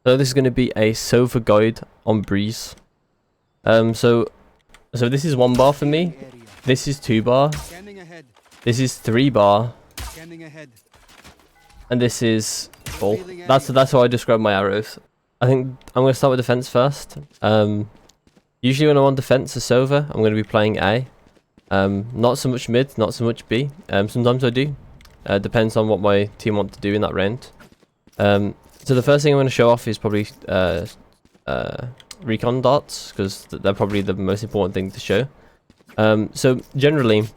So this is going to be a Sova guide on Breeze. So this is 1 bar for me. This is 2 bar. This is 3 bar. And this is full. That's how I describe my arrows. I think I'm going to start with defense first. Usually when I'm on defense as Sova, I'm going to be playing A. Not so much mid, not so much B. Sometimes I do. Depends on what my team want to do in that round. So the first thing I'm going to show off is probably Recon Dots, because they're probably the most important thing to show. So generally,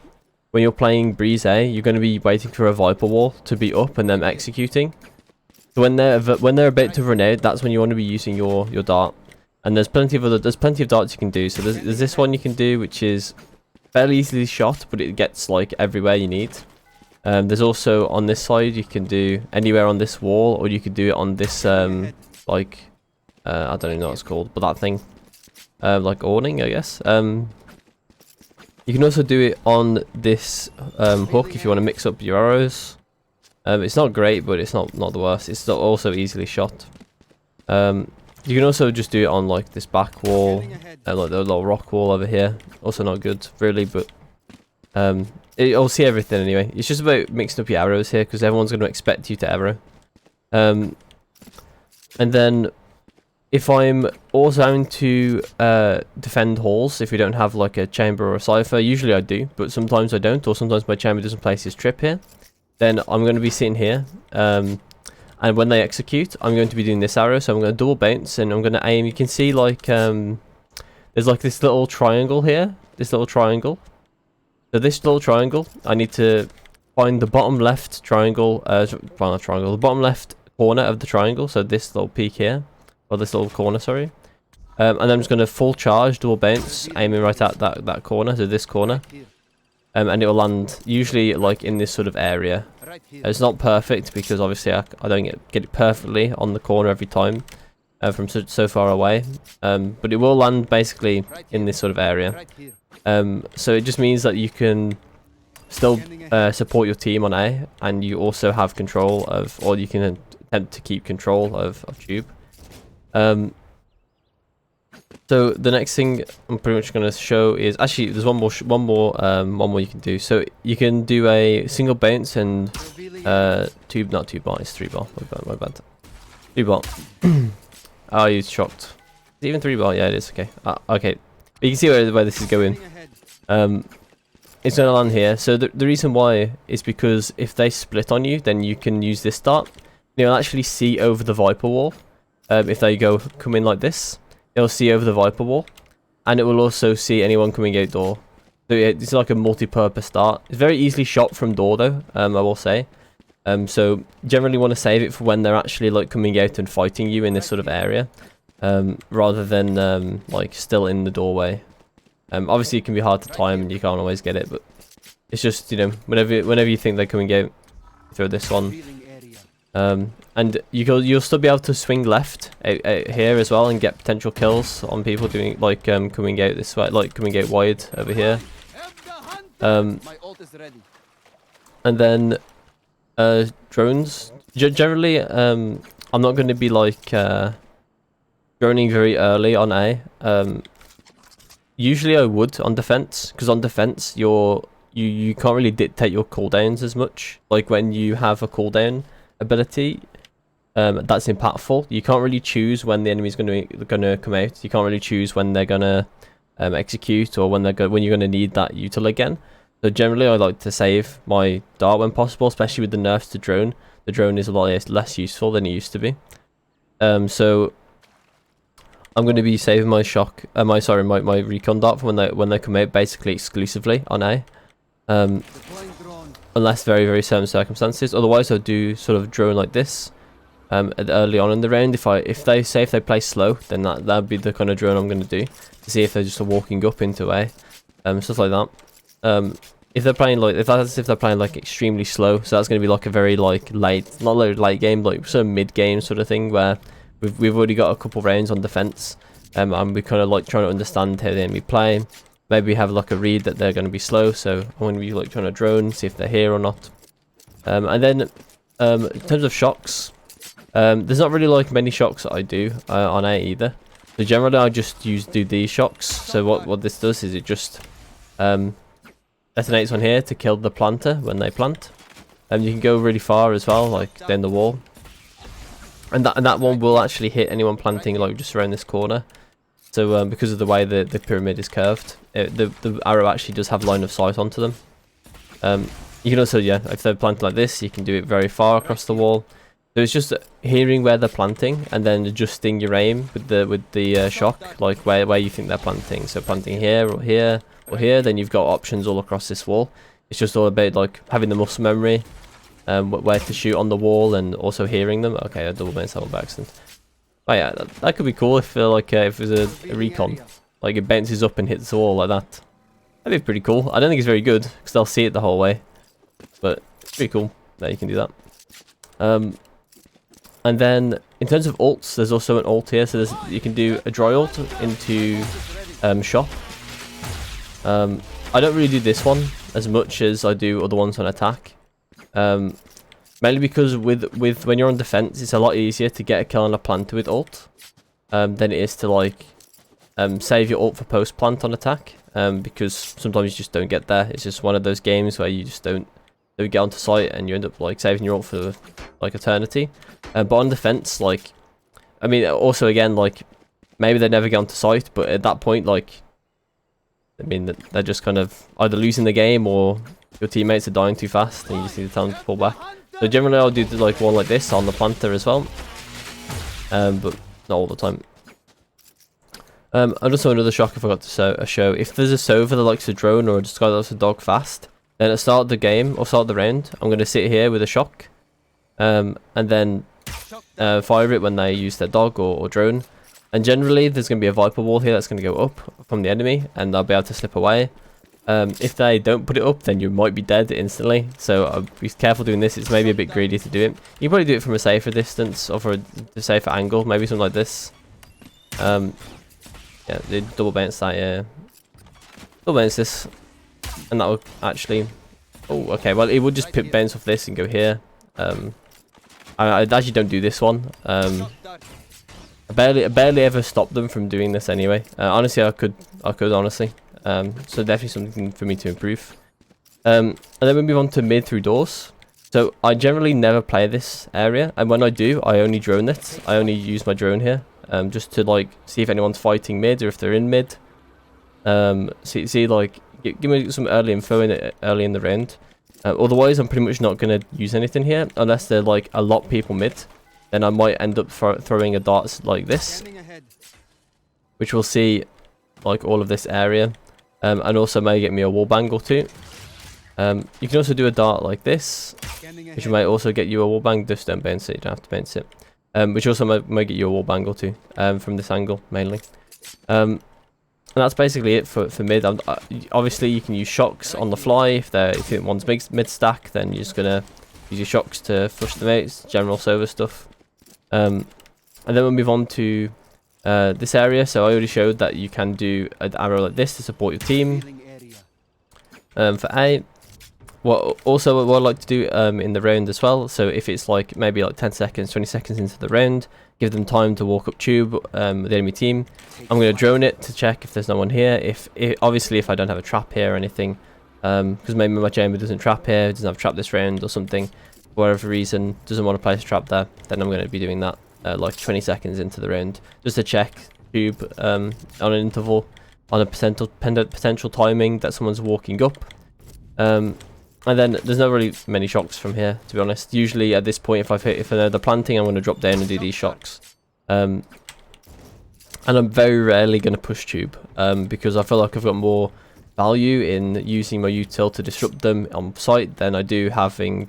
when you're playing Breeze A, you're going to be waiting for a Viper wall to be up and then executing. So when they're about to run out, that's when you want to be using your dart. And there's plenty of darts you can do. So there's this one you can do, which is fairly easily shot, but it gets like everywhere you need. There's also on this side you can do anywhere on this wall, or you could do it on this like I don't know what it's called, but that thing, like awning, I guess. You can also do it on this hook if you want to mix up your arrows. It's not great, but it's not the worst. It's also easily shot. You can also just do it on like this back wall, like the little rock wall over here. Also not good, really, but I'll see everything anyway. It's just about mixing up your arrows here, because everyone's going to expect you to arrow. And then if I'm also having to defend halls, if we don't have like a chamber or a cipher, usually I do, but sometimes I don't, or sometimes my chamber doesn't place his trip here, then I'm going to be sitting here. And when they execute, I'm going to be doing this arrow, so I'm going to double bounce and I'm going to aim. You can see like there's like this little triangle here, this little triangle. So this little triangle, I need to find the bottom left triangle, the bottom left corner of the triangle, so this little peak here, or this little corner, sorry. And then I'm just going to full charge, double bounce, aiming right at that corner, so this corner. And it will land usually like in this sort of area. It's not perfect because obviously I don't get it perfectly on the corner every time from so far away. But it will land basically in this sort of area. So it just means that you can still support your team on A, and you also have control of, or you can attempt to keep control of tube. So the next thing I'm pretty much going to show is, actually there's one more you can do. So you can do a single bounce and not 2 bar, it's 3 bar. My bad. 2 bar. Oh, you shocked. Is it even 3 bar? Yeah, it is. Okay. Okay. You can see where this is going. It's going to land here. So the reason why is because if they split on you, then you can use this dart. You'll actually see over the Viper wall. If they come in like this, it'll see over the Viper wall, and it will also see anyone coming out door. So it's like a multi-purpose dart. It's very easily shot from door though, I will say. So generally want to save it for when they're actually like coming out and fighting you in this sort of area, rather than like still in the doorway. Obviously it can be hard to time and you can't always get it, but it's just, you know, whenever you think they're coming out, throw this one. And you'll still be able to swing left out here as well and get potential kills on people doing like coming out this way, like coming out wide over here. And then drones. Generally, I'm not going to be like droning very early on A. Usually I would on defense, because on defense you can't really dictate your cooldowns as much. Like when you have a cooldown ability that's impactful, you can't really choose when the enemy's gonna come out. You can't really choose when they're gonna execute, or when you're gonna need that util again. So generally I like to save my dart when possible, especially with the nerfs to drone. The drone is a lot less useful than it used to be. So I'm going to be saving my my recon dart for when they come out, basically exclusively on A. Unless very, very certain circumstances. Otherwise I'll do sort of drone like this early on in the round. If they play slow, then that'd be the kind of drone I'm going to do, to see if they're just walking up into A, stuff like that. If they're playing like extremely slow, so that's going to be like a very like late, not late game, like sort of mid game sort of thing, where we've already got a couple rounds on defense, and we're kind of like trying to understand how the enemy play. Maybe we have like a read that they're going to be slow, so I'm going to be like trying to drone, see if they're here or not. And then in terms of shocks, There's not really like many shocks that I do on A either. So generally I just do these shocks. So what this does is it just detonates on here to kill the planter when they plant. You can go really far as well, like down the wall. And that one will actually hit anyone planting like just around this corner. So because of the way the pyramid is curved, the arrow actually does have line of sight onto them. You can also, yeah, if they're planted like this, you can do it very far across the wall. So it's just hearing where they're planting and then adjusting your aim with the shock, like where you think they're planting. So planting here or here or here, then you've got options all across this wall. It's just all about like having the muscle memory, where to shoot on the wall, and also hearing them. Okay, I double bounced that one by accident. Oh yeah, that could be cool if like if it was a recon, like it bounces up and hits the wall like that. That'd be pretty cool. I don't think it's very good because they'll see it the whole way, but it's pretty cool that you can do that. And then in terms of ults, there's also an ult here. So you can do a dry ult into shop. I don't really do this one as much as I do other ones on attack. Mainly because with when you're on defense, it's a lot easier to get a kill on a planter with ult than it is to like save your ult for post plant on attack. Because sometimes you just don't get there. It's just one of those games where you just don't get onto site and you end up like saving your ult for like eternity. But on defense, like, I mean, also again, like, maybe they never get onto site, but at that point, like, I mean, they're just kind of either losing the game or your teammates are dying too fast and you just need to tell them to pull back. So generally I'll do like one like this on the planter as well, but not all the time. And also another shock I forgot to show, if there's a Sova that likes to drone or just a guy that likes to dog fast, then at the start of the game, or start of the round, I'm going to sit here with a shock, and then fire it when they use their dog or drone. And generally there's going to be a Viper wall here that's going to go up from the enemy, and they'll be able to slip away. If they don't put it up, then you might be dead instantly, so be careful doing this. It's maybe a bit greedy to do it. You can probably do it from a safer distance or for a safer angle, maybe something like this. Yeah, they double bounce that, yeah. Double bounce this, and that would actually... Oh, okay, well it would just bounce off this and go here. I actually don't do this one. I barely ever stop them from doing this anyway. Honestly, I could honestly. So definitely something for me to improve. And then we move on to mid through doors. So I generally never play this area, and when I do, I only drone it. I only use my drone here, just to like see if anyone's fighting mid or if they're in mid. See like give me some early info early in the round. Otherwise, I'm pretty much not gonna use anything here unless they're like a lot people mid. Then I might end up throwing a darts like this, which will see like all of this area, and also may get me a wall bang or two. You can also do a dart like this, which might also get you a wall bang. Just don't bounce it, you don't have to bounce it. Which also might get you a wall bang or two, from this angle mainly. And that's basically it for mid. Obviously, you can use shocks on the fly if one's mid stack. Then you're just gonna use your shocks to flush them out. It's general Sova stuff. And then we'll move on to this area. So I already showed that you can do an arrow like this to support your team. For A, what I like to do in the round as well. So if it's like maybe like 10 seconds, 20 seconds into the round, give them time to walk up tube with the enemy team. I'm going to drone it to check if there's no one here. Obviously if I don't have a trap here or anything, because maybe my chamber doesn't trap here, doesn't have a trap this round or something, for whatever reason, doesn't want to place a trap there, then I'm going to be doing that like 20 seconds into the round, just to check tube on an interval, on a potential timing that someone's walking up. And then there's not really many shocks from here, to be honest. Usually at this point, if I know they're planting, I'm going to drop down and do these shocks. And I'm very rarely going to push tube, because I feel like I've got more value in using my util to disrupt them on site than I do having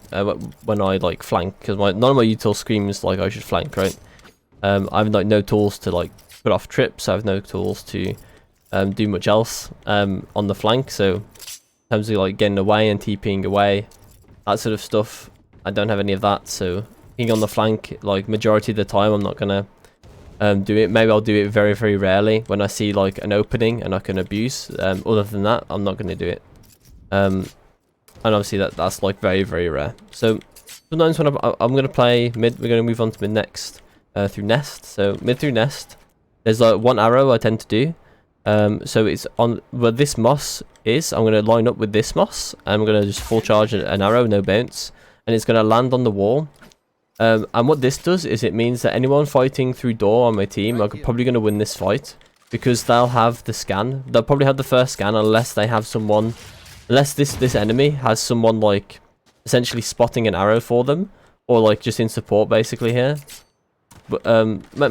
when I like flank, because none of my util screams like I should flank, right? I have like no tools to like put off trips. I have no tools to do much else on the flank, so in terms of like getting away and TPing away, that sort of stuff, I don't have any of that. So being on the flank, like majority of the time, I'm not gonna do it. Maybe I'll do it very, very rarely when I see like an opening and I can abuse. Other than that, I'm not gonna do it. And obviously that's like very, very rare. So sometimes when I'm going to play mid, we're going to move on to mid next, through nest. So mid through nest, there's like one arrow I tend to do. So it's on where this moss is. I'm going to line up with this moss. And I'm going to just full charge an arrow, no bounce. And it's going to land on the wall. And what this does is it means that anyone fighting through door on my team are probably going to win this fight. Because they'll have the scan. They'll probably have the first scan unless they have someone... Unless this enemy has someone like... essentially spotting an arrow for them. Or like just in support basically here. But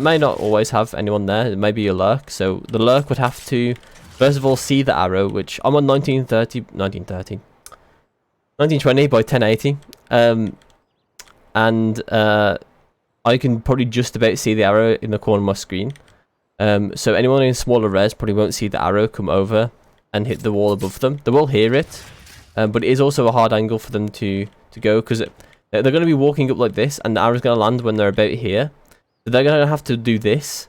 may not always have anyone there. It may be a lurk. So the lurk would have to first of all see the arrow, which I'm on 1920 by 1080. And I can probably just about see the arrow in the corner of my screen. So anyone in smaller res probably won't see the arrow come over and hit the wall above them. They will hear it, but it is also a hard angle for them to go, because they're going to be walking up like this, and the arrow's going to land when they're about here. So they're going to have to do this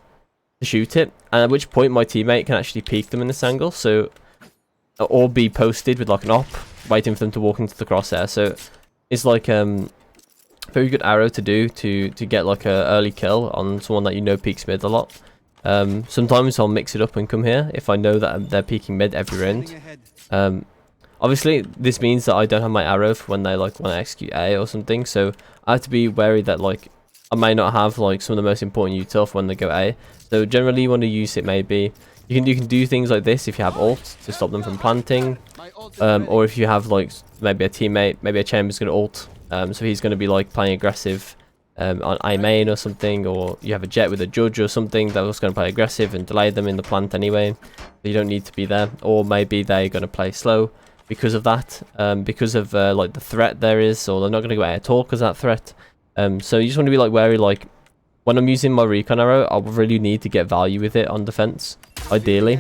to shoot it, and at which point my teammate can actually peek them in this angle, so or be posted with like an op, waiting for them to walk into the crosshair. So it's like very good arrow to do to get like a early kill on someone that you know peeks mid a lot. Sometimes I'll mix it up and come here if I know that they're peeking mid every round. Obviously this means that I don't have my arrow for when they like want to execute A or something, so I have to be wary that like I may not have like some of the most important util for when they go A. So generally you want to use it maybe you can do things like this if you have ult to stop them from planting, or if you have like maybe a teammate, maybe a chamber's going to ult, so he's going to be like playing aggressive on A main or something, or you have a jet with a judge or something that was going to play aggressive and delay them in the plant anyway, so you don't need to be there. Or maybe they're going to play slow because of that, because of like the threat there is, or they're not going to go out at all because of that threat. So you just want to be like wary, like when I'm using my recon arrow, I really need to get value with it on defense, ideally.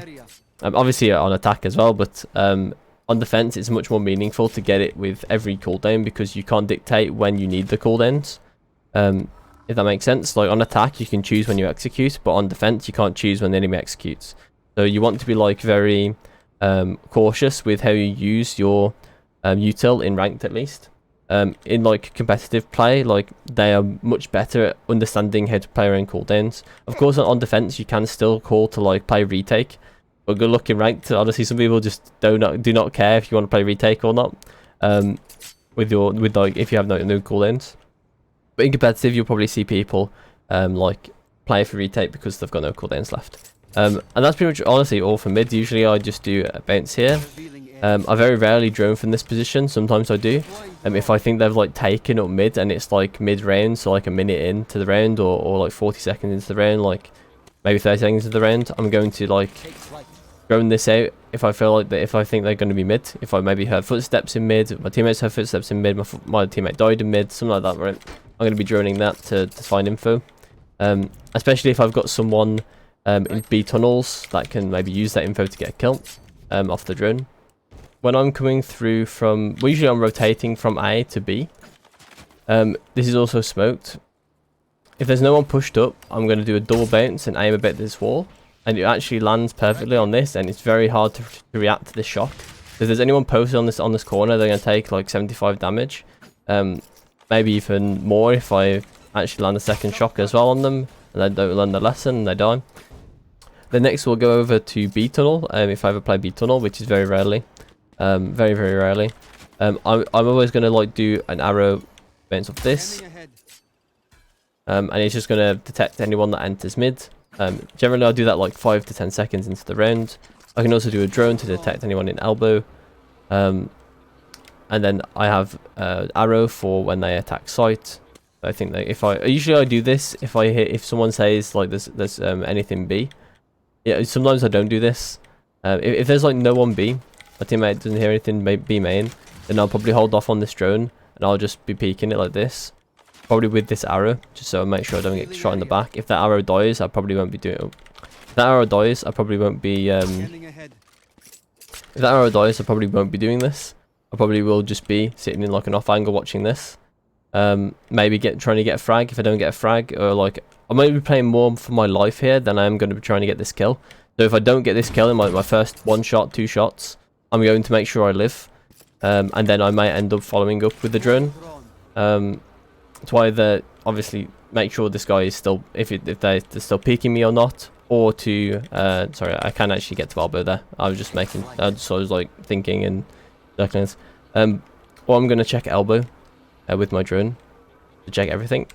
Obviously on attack as well, but on defense it's much more meaningful to get it with every cooldown, because you can't dictate when you need the cooldowns. If that makes sense. Like on attack you can choose when you execute, but on defense you can't choose when the enemy executes. So you want to be like very cautious with how you use your util in ranked, at least. In like competitive play, like they are much better at understanding how to play around cooldowns. Of course on defense you can still call to like play retake, but good luck in ranked. Honestly, some people just do not care if you want to play retake or not, with like if you have no cooldowns. But in competitive you'll probably see people like play for retake because they've got no cooldowns left. And that's pretty much honestly all for mid. Usually I just do a bounce here. I very rarely drone from this position. Sometimes I do. If I think they've like taken up mid and it's like mid round, so like a minute into the round, or like 40 seconds into the round, like maybe 30 seconds into the round, I'm going to like drone this out if I feel like that, if I think they're going to be mid. If I maybe heard footsteps in mid, my teammates have footsteps in mid, my teammate died in mid, something like that, right? I'm going to be droning that to find info. Especially if I've got someone in B tunnels that can maybe use that info to get a kill off the drone. When I'm coming through from, well, usually I'm rotating from A to B. This is also smoked. If there's no one pushed up, I'm going to do a double bounce and aim a bit at this wall. And it actually lands perfectly on this, and it's very hard to react to this shock. If there's anyone posted on this corner, they're going to take like 75 damage. Maybe even more if I actually land a second shock as well on them, and they don't learn the lesson and they die. Then next we'll go over to B tunnel, if I ever play B tunnel, which is very rarely. Very rarely. I'm always going to like do an arrow bounce off this, and it's just going to detect anyone that enters mid. Generally I'll do that like 5 to 10 seconds into the round. I can also do a drone to detect anyone in elbow, and then I have arrow for when they attack site. I think that if I usually I do this if someone says like there's anything B. Yeah, sometimes I don't do this. If there's like no one B, my teammate doesn't hear anything B main, then I'll probably hold off on this drone and I'll just be peeking it like this, probably with this arrow, just so I make sure I don't get shot in the back. If that arrow dies, I probably won't be doing it. If that arrow dies, I probably won't be doing this. I probably will just be sitting in like an off angle watching this. Maybe trying to get a frag. If I don't get a frag, or like I might be playing more for my life here than I am going to be trying to get this kill. So if I don't get this kill in my first 1 shot, 2 shots, I'm going to make sure I live, and then I might end up following up with the drone. to either obviously make sure this guy is still, if they're still peeking me or not, or to sorry, I can actually get to elbow there. I was just making, so I was like thinking and seconds. Or I'm gonna check elbow with my drone to check everything.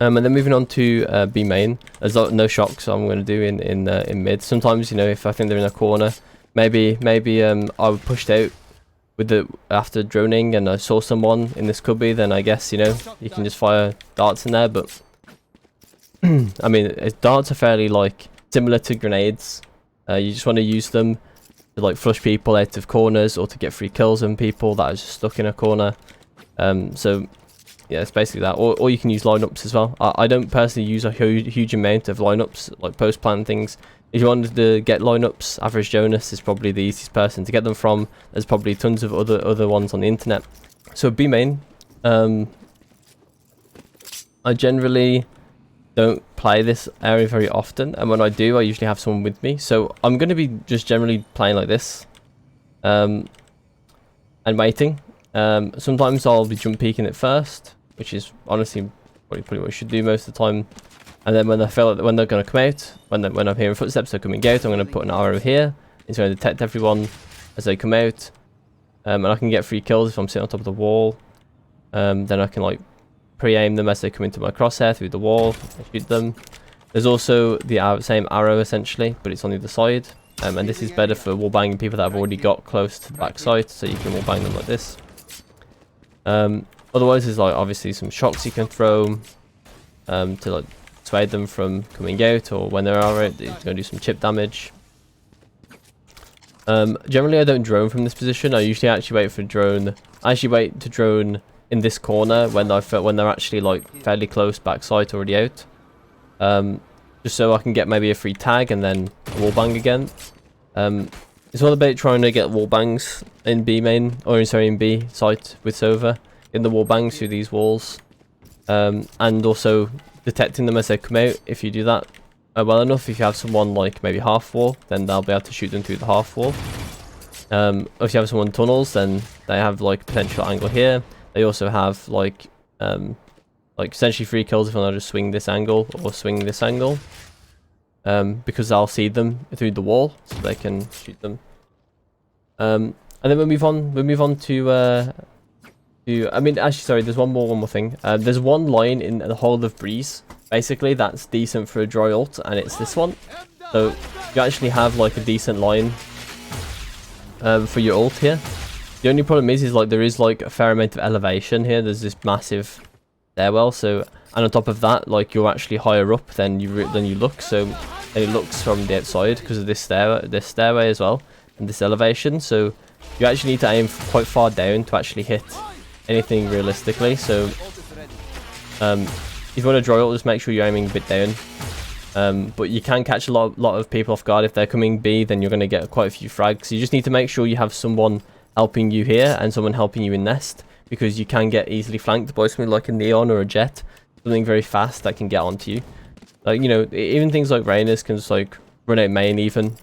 And then moving on to B main, there's no shock, so I'm gonna do in mid. Sometimes, you know, if I think they're in a corner, maybe I would pushed out with the after droning and I saw someone in this cubby, then I guess, you know, you can just fire darts in there. But I mean, darts are fairly like similar to grenades. You just want to use them to like flush people out of corners or to get free kills on people that are just stuck in a corner. So yeah, it's basically that. Or you can use lineups as well. I don't personally use a huge amount of lineups, like post-plan things. If you wanted to get lineups, Average Jonas is probably the easiest person to get them from. There's probably tons of other ones on the internet. So B main, I generally don't play this area very often, and when I do, I usually have someone with me. So I'm going to be just generally playing like this, and waiting. Sometimes I'll be jump peeking it first, which is honestly probably what I should do most of the time. And then when I feel like when they're going to come out, when I'm hearing footsteps they're coming out, I'm going to put an arrow here. It's going to detect everyone as they come out, and I can get free kills if I'm sitting on top of the wall. Then I can like pre-aim them as they come into my crosshair through the wall and shoot them. There's also the same arrow essentially, but it's on the other side. And this is better for wallbanging people that have already got close to the backside, so you can wallbang them like this. Otherwise, there's like obviously some shocks you can throw to like dissuade them from coming out, or when they're out, it's going to do some chip damage. Generally, I don't drone from this position. I usually actually wait for drone. I actually wait to drone in this corner when they're actually like fairly close backside already out. Just so I can get maybe a free tag and then wallbang again. It's all about trying to get wallbangs in B main, or sorry, in B site with Sova, in the wallbangs through these walls, and also detecting them as they come out. If you do that well enough, if you have someone like maybe half wall, then they'll be able to shoot them through the half wall. If you have someone tunnels, then they have like potential angle here. They also have like essentially free kills if I just swing this angle or swing this angle, because I'll see them through the wall, so they can shoot them. And then we'll move on to I mean, actually, sorry, there's one more thing. There's one line in the whole of Breeze, basically, that's decent for a dry ult, and it's this one. So you actually have like a decent line for your ult here. The only problem is like there is like a fair amount of elevation here. There's this massive stairwell, so, and on top of that, like you're actually higher up than you look. So and it looks from the outside because of this stairway as well, and this elevation. So you actually need to aim quite far down to actually hit anything realistically. So if you want to dry ult, just make sure you're aiming a bit down. But you can catch a lot of people off guard. If they're coming B, then you're going to get quite a few frags. So you just need to make sure you have someone helping you here and someone helping you in nest, because you can get easily flanked by something like a neon or a jet, something very fast that can get onto you. Like, you know, even things like Rainers can just like run out main, even,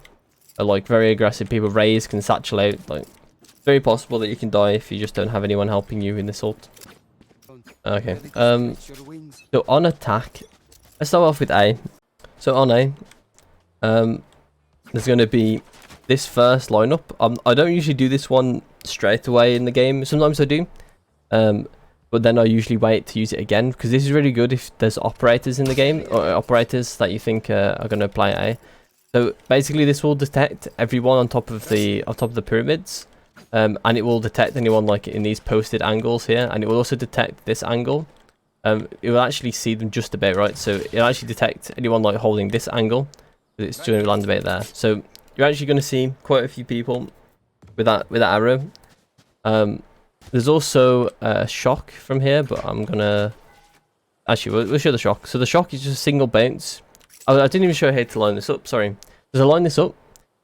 or like very aggressive people. Rays can satchel out. Like, it's very possible that you can die if you just don't have anyone helping you in this ult. Okay. So on attack, let's start off with A. So on A, there's going to be this first lineup. I don't usually do this one straight away in the game. Sometimes I do, but then I usually wait to use it again, because this is really good if there's operators in the game, or operators that you think are going to play A. So basically, this will detect everyone on top of the pyramids, and it will detect anyone like in these posted angles here, and it will also detect this angle. It will actually see them just about right, so it'll actually detect anyone like holding this angle. It's going to land about there. So you're actually going to see quite a few people with that arrow. There's also a shock from here, but I'm gonna actually we'll show the shock. So the shock is just a single bounce. I didn't even show how to line this up. Sorry. So to line this up,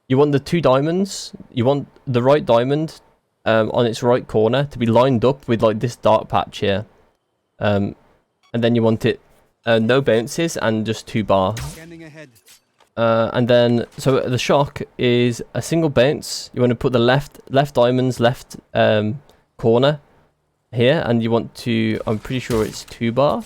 you want the two diamonds. You want the right diamond on its right corner to be lined up with like this dark patch here, and then you want it no bounces and just 2 bar. And then, so the shock is a single bounce. You want to put the left diamond's left corner here, and you want to, I'm pretty sure it's 2 bar.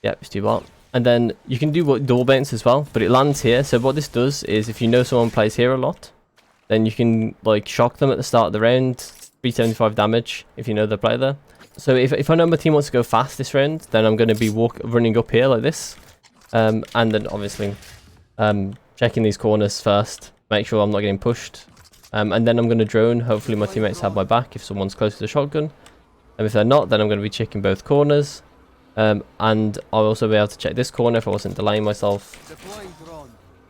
Yep, it's 2 bar. And then you can do double baits as well, but it lands here. So what this does is, if you know someone plays here a lot, then you can like shock them at the start of the round, 375 damage if you know they play there. So if I know my team wants to go fast this round, then I'm going to be running up here like this, and then obviously checking these corners first, make sure I'm not getting pushed, and then I'm going to drone. Hopefully my teammates have my back if someone's close to the shotgun, and if they're not, then I'm going to be checking both corners, and I'll also be able to check this corner if I wasn't delaying myself.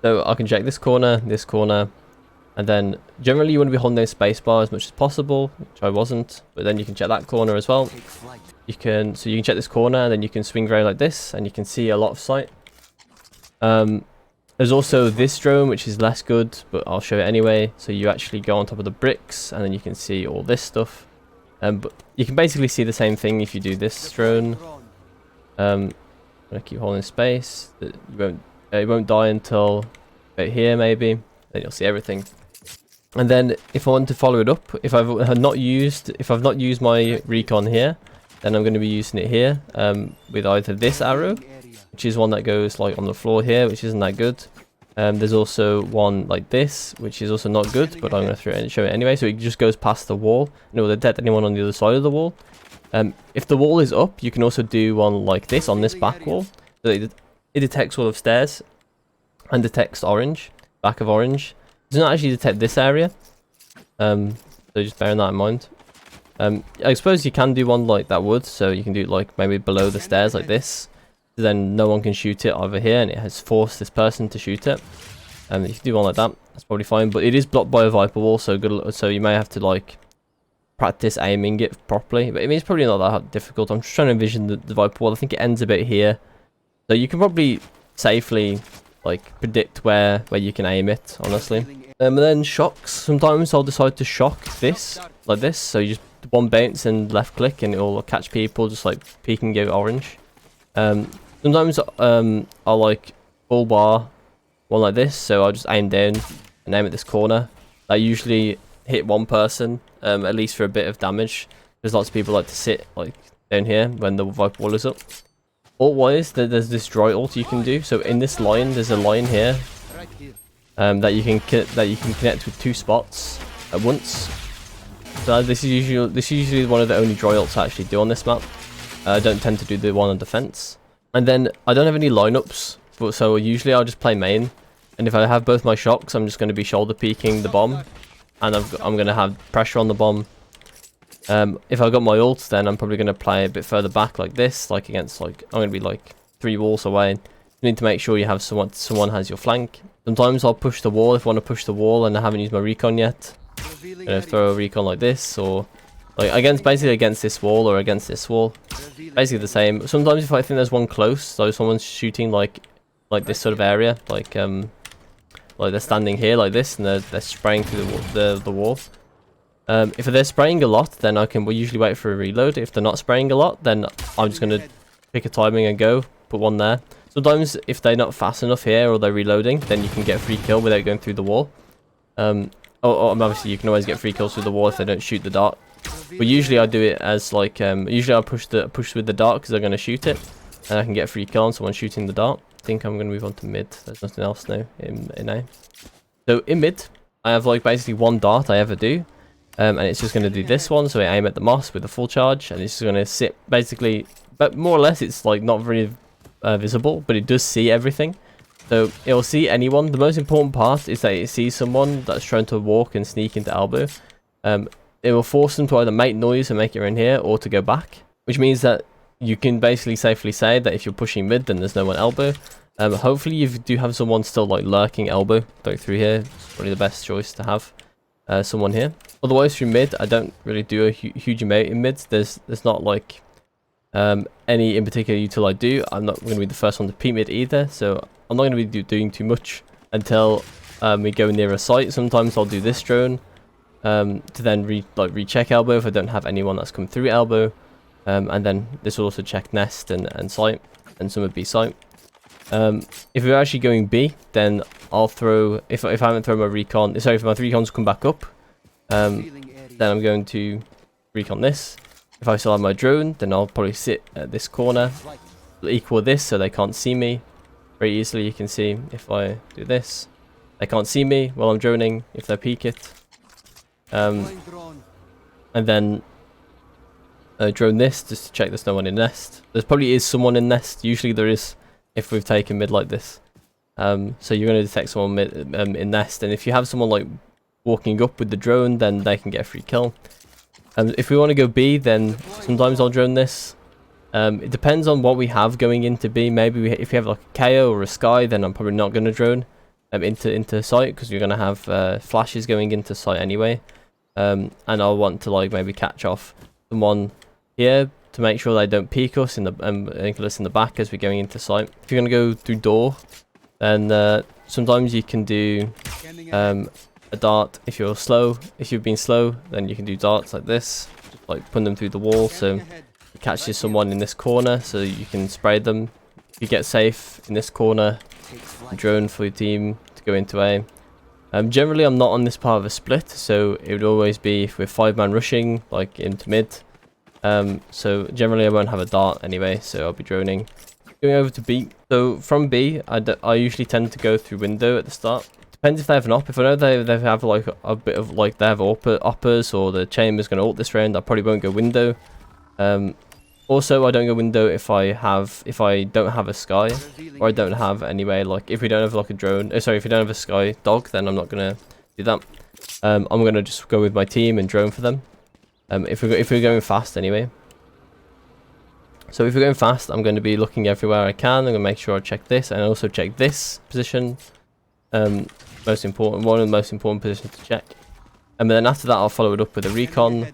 So I can check this corner, and then generally you want to be holding those space bar as much as possible, which I wasn't, but then you can check that corner as well. You can check this corner, and then you can swing very like this, and you can see a lot of sight. There's also this drone, which is less good, but I'll show it anyway. So you actually go on top of the bricks, and then you can see all this stuff. But you can basically see the same thing if you do this drone. I'm gonna keep holding space. You won't die until about here maybe. Then you'll see everything. And then if I want to follow it up, if I've not used my recon here, then I'm going to be using it here with either this arrow, which is one that goes like on the floor here, which isn't that good. There's also one like this, which is also not good, but I'm going to show it anyway. So it just goes past the wall, and it will detect anyone on the other side of the wall. If the wall is up, you can also do one like this on this back wall. So it detects all of stairs and detects orange, back of orange. It doesn't actually detect this area, so just bearing that in mind. I suppose you can do one like that would, so you can do it like maybe below the stairs like this, so then no one can shoot it over here, and it has forced this person to shoot it. If you do one like that, that's probably fine, but it is blocked by a Viper wall, so you may have to like practice aiming it properly. But I mean, it's probably not that difficult. I'm just trying to envision the Viper wall. I think it ends a bit here, so you can probably safely like predict where you can aim it, honestly. And then shocks. Sometimes I'll decide to shock this like this, so you just one bounce and left click, and it'll catch people just like peeking out orange. Sometimes I'll like full bar one like this, so I'll just aim down and aim at this corner. I usually hit one person at least for a bit of damage. There's lots of people like to sit like down here when the Viper wall is up. Ult-wise, there's this dry ult you can do. So in this line, there's a line here that you can connect with 2 spots at once. So this is usually one of the only dry ults I actually do on this map. I don't tend to do the one on defense. And then I don't have any lineups, so usually I'll just play main. And if I have both my shocks, I'm just going to be shoulder peeking the bomb, and I'm going to have pressure on the bomb. If I've got my ult, then I'm probably going to play a bit further back like this, like against like I'm going to be like 3 walls away. You need to make sure you have someone has your flank. Sometimes I'll push the wall if I want to push the wall and I haven't used my recon yet. I'm going to throw a recon like this, or like basically against this wall or against this wall. Basically the same. Sometimes if I think there's one close, so someone's shooting like this sort of area, like they're standing here like this, and they're spraying through the wall. If they're spraying a lot, then we'll usually wait for a reload. If they're not spraying a lot, then I'm just going to pick a timing and go, put one there. Sometimes if they're not fast enough here or they're reloading, then you can get a free kill without going through the wall. Obviously you can always get free kills through the wall if they don't shoot the dart. But usually I do it as like, usually I'll push with the dart because they're going to shoot it. And I can get a free kill on someone shooting the dart. I think I'm going to move on to mid. There's nothing else now in A. So in mid, I have like basically one dart I ever do. And it's just going to do this one, so I aim at the moss with a full charge, and it's just going to sit basically, but more or less it's like not very visible, but it does see everything. So it'll see anyone. The most important part is that it sees someone that's trying to walk and sneak into elbow. It will force them to either make noise and make it in here, or to go back, which means that you can basically safely say that if you're pushing mid, then there's no one elbow. Hopefully you do have someone still like lurking elbow, like through here. It's probably the best choice to have someone here. Otherwise, through mid, I don't really do a huge amount in mid. There's not like any in particular util I do. I'm not going to be the first one to peek mid either, so I'm not going to be doing too much until we go near a site. Sometimes I'll do this drone to then recheck elbow if I don't have anyone that's come through elbow, and then this will also check nest and site and some of B site. If we're actually going B, then I'll throw, if I haven't thrown my recon, sorry, if my recons come back up, then I'm going to recon this, If I still have my drone, then I'll probably sit at this corner, equal this so they can't see me. Very easily you can see if I do this. They can't see me while I'm droning if they peek it. And then drone this just to check there's no one in nest. There probably is someone in nest. Usually there is if we've taken mid like this. So you're going to detect someone mid, in nest, and if you have someone like walking up with the drone, then they can get a free kill. If we want to go B, then sometimes I'll drone this. It depends on what we have going into B. Maybe if you have like a KO or a Sky, then I'm probably not going to drone into site, because you're going to have flashes going into site anyway. And I'll want to like maybe catch off someone here to make sure they don't peek us in the ankle us in the back as we're going into site. If you're going to go through door, then sometimes you can do a dart if you're slow. If you've been slow, then you can do darts like this, just like putting them through the wall, so it catches someone in this corner, so you can spray them. If you get safe in this corner, drone for your team to go into A. Generally I'm not on this part of a split, so it would always be if we're 5-man rushing like into mid. So generally I won't have a dart anyway, so I'll be droning. Going over to B. So from B, I usually tend to go through window at the start. Depends if they have an op. If I know they have like a bit of like they have uppers or the chamber's going to ult this round, I probably won't go window. Also, I don't go window if I don't have a Sky, or I don't have anyway. Like if we don't have like a drone, sorry, if we don't have a Sky dog, then I'm not gonna do that. I'm gonna just go with my team and drone for them. If we're going fast anyway. So if we're going fast, I'm going to be looking everywhere I can. I'm going to make sure I check this and also check this position. Most important, one of the most important positions to check. And then after that, I'll follow it up with a recon,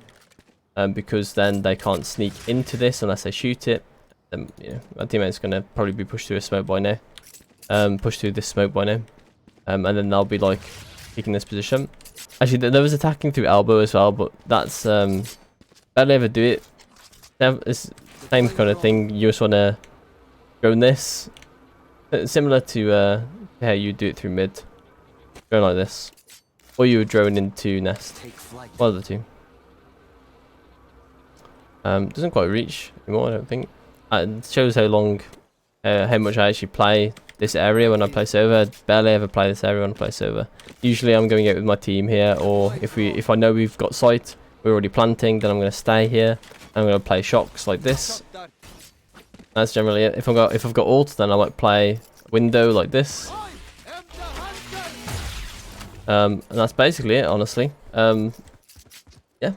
because then they can't sneak into this unless they shoot it. Yeah, my teammate's going to probably be pushed through a smoke by now. Pushed through this smoke by now. And then they'll be like picking this position. Actually, there was attacking through elbow as well, but that's barely ever do it. It's the same kind of thing. You just want to drone this, similar to how you do it through mid. Drone like this, or you would drone into nest. One of the two. Doesn't quite reach anymore, I don't think. It shows how long, how much I actually play this area when I play Sova. I barely ever play this area when I play Sova. Usually I'm going out with my team here, or if I know we've got sight, we're already planting, then I'm going to stay here. I'm going to play shocks like this. That's generally it. If I've got ult, then I might play window like this. And that's basically it, honestly. Yeah,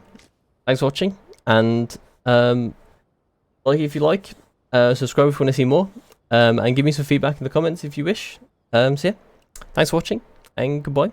thanks for watching, and like if you like, subscribe if you want to see more, and give me some feedback in the comments if you wish. So yeah, thanks for watching, and goodbye.